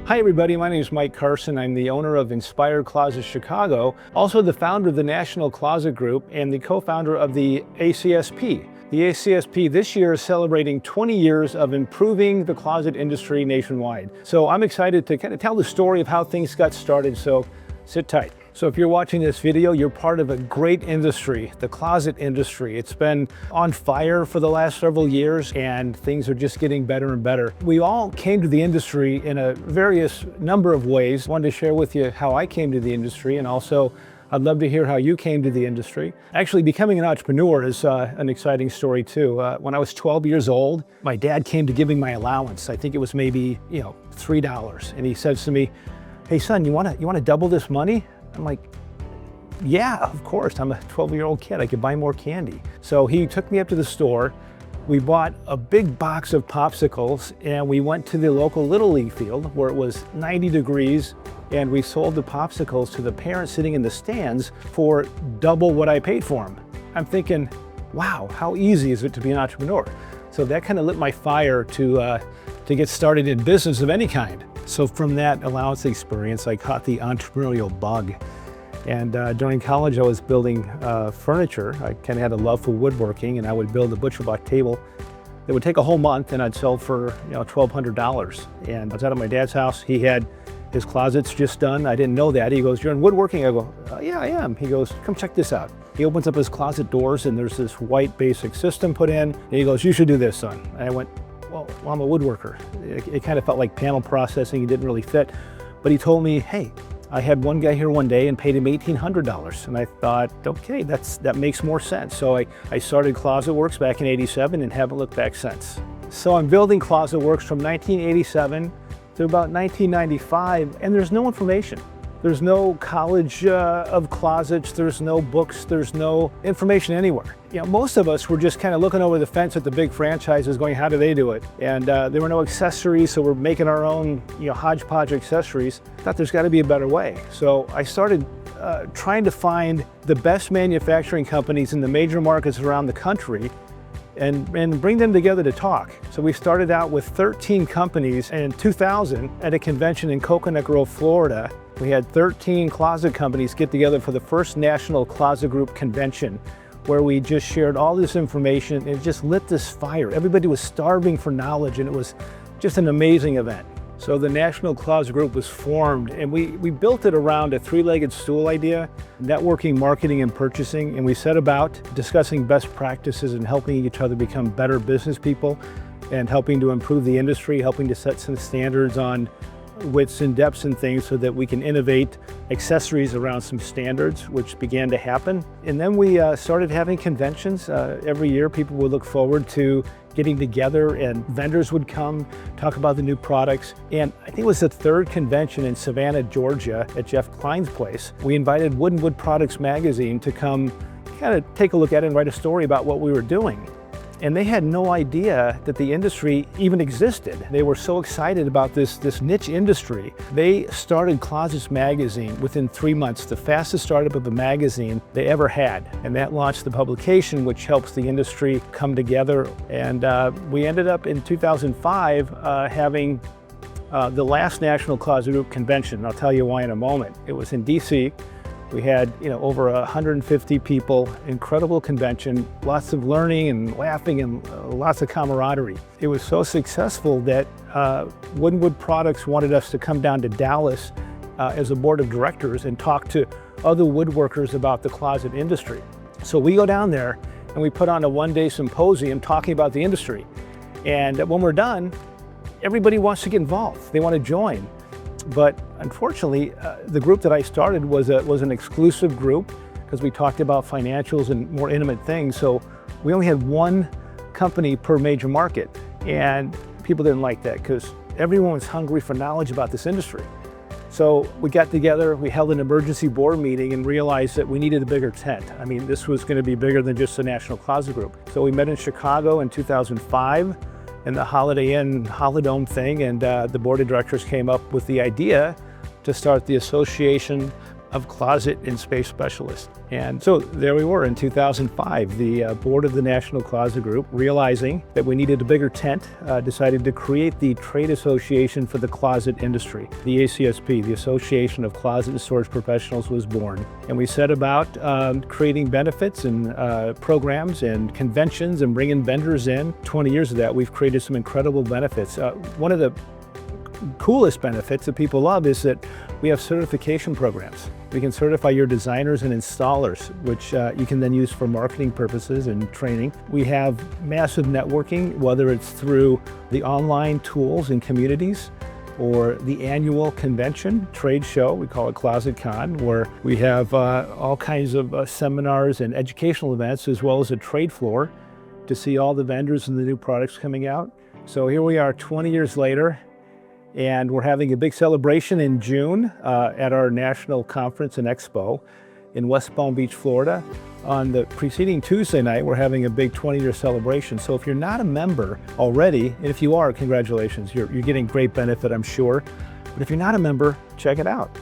Hi everybody, my name is Mike Carson. I'm the owner of Inspired Closets Chicago, also the founder of the National Closet Group and the co-founder of the ACSP. The ACSP this year is celebrating 20 years of improving the closet industry nationwide. So I'm excited to kind of tell the story of how things got started, so sit tight. So if you're watching this video, you're part of a great industry, the closet industry. It's been on fire for the last several years and things are just getting better and better. We all came to the industry in a various number of ways. I wanted to share with you how I came to the industry, and also I'd love to hear how you came to the industry. Actually, becoming an entrepreneur is an exciting story too. When I was 12 years old, my dad came to give me my allowance. I think it was maybe, $3. And he says to me, "Hey son, you wanna double this money?" I'm like, yeah, of course. I'm a 12-year-old kid. I could buy more candy. So he took me up to the store. We bought a big box of popsicles and we went to the local Little League field where it was 90 degrees and we sold the popsicles to the parents sitting in the stands for double what I paid for them. I'm thinking, wow, how easy is it to be an entrepreneur? So that kind of lit my fire to get started in business of any kind. So from that allowance experience, I caught the entrepreneurial bug. And during college, I was building furniture. I kind of had a love for woodworking, and I would build a butcher-block table that would take a whole month, and I'd sell for $1,200. And I was out at my dad's house. He had his closets just done. I didn't know that. He goes, "You're in woodworking?" I go, "Yeah, I am." He goes, "Come check this out." He opens up his closet doors, and there's this white basic system put in. And he goes, "You should do this, son." And I went, well, I'm a woodworker. It kind of felt like panel processing. It didn't really fit. But he told me, hey, I had one guy here one day and paid him $1,800. And I thought, okay, that makes more sense. So I started Closet Works back in '87 and haven't looked back since. So I'm building Closet Works from 1987 to about 1995, and there's no information. There's no college of closets, there's no books, there's no information anywhere. Most of us were just kind of looking over the fence at the big franchises going, how do they do it? And there were no accessories, so we're making our own hodgepodge accessories. Thought there's got to be a better way. So I started trying to find the best manufacturing companies in the major markets around the country and bring them together to talk. So we started out with 13 companies in 2000 at a convention in Coconut Grove, Florida. We had 13 closet companies get together for the first National Closet Group convention, where we just shared all this information and it just lit this fire. Everybody was starving for knowledge, and it was just an amazing event. So the National Closet Group was formed, and we built it around a three-legged stool idea: networking, marketing, and purchasing. And we set about discussing best practices and helping each other become better business people and helping to improve the industry, helping to set some standards on widths and depths and things so that we can innovate accessories around some standards, which began to happen. And then we started having conventions. Every year people would look forward to getting together, and vendors would come talk about the new products. And I think it was the third convention in Savannah, Georgia at Jeff Klein's place. We invited Wood & Wood Products magazine to come kind of take a look at it and write a story about what we were doing. And they had no idea that the industry even existed. They were so excited about this niche industry. They started Closets Magazine within 3 months, the fastest startup of a magazine they ever had. And that launched the publication, which helps the industry come together. And we ended up in 2005 having the last National Closet Group convention. I'll tell you why in a moment. It was in DC. We had over 150 people, incredible convention, lots of learning and laughing and lots of camaraderie. It was so successful that Wood & Wood Products wanted us to come down to Dallas as a board of directors and talk to other woodworkers about the closet industry. So we go down there and we put on a one-day symposium talking about the industry. And when we're done, everybody wants to get involved. They want to join. But unfortunately, the group that I started was an exclusive group because we talked about financials and more intimate things. So we only had one company per major market, and people didn't like that because everyone was hungry for knowledge about this industry. So we got together, we held an emergency board meeting and realized that we needed a bigger tent. I mean, this was going to be bigger than just the National Closet Group. So we met in Chicago in 2005. In the Holiday Inn Holidome thing, and the board of directors came up with the idea to start the Association of closet and space specialists. And so there we were in 2005. The board of the National Closet Group, realizing that we needed a bigger tent, decided to create the trade association for the closet industry. The ACSP, the Association of Closet and Storage Professionals, was born. And we set about creating benefits and programs and conventions and bringing vendors in. 20 years of that, we've created some incredible benefits. One of the coolest benefits that people love is that we have certification programs. We can certify your designers and installers, which you can then use for marketing purposes and training. We have massive networking, whether it's through the online tools and communities or the annual convention, trade show, we call it Closet Con, where we have all kinds of seminars and educational events, as well as a trade floor to see all the vendors and the new products coming out. So here we are 20 years later, and we're having a big celebration in June at our national conference and expo in West Palm Beach, Florida. On the preceding Tuesday night, we're having a big 20-year celebration. So if you're not a member already, and if you are, congratulations, you're getting great benefit, I'm sure. But if you're not a member, check it out.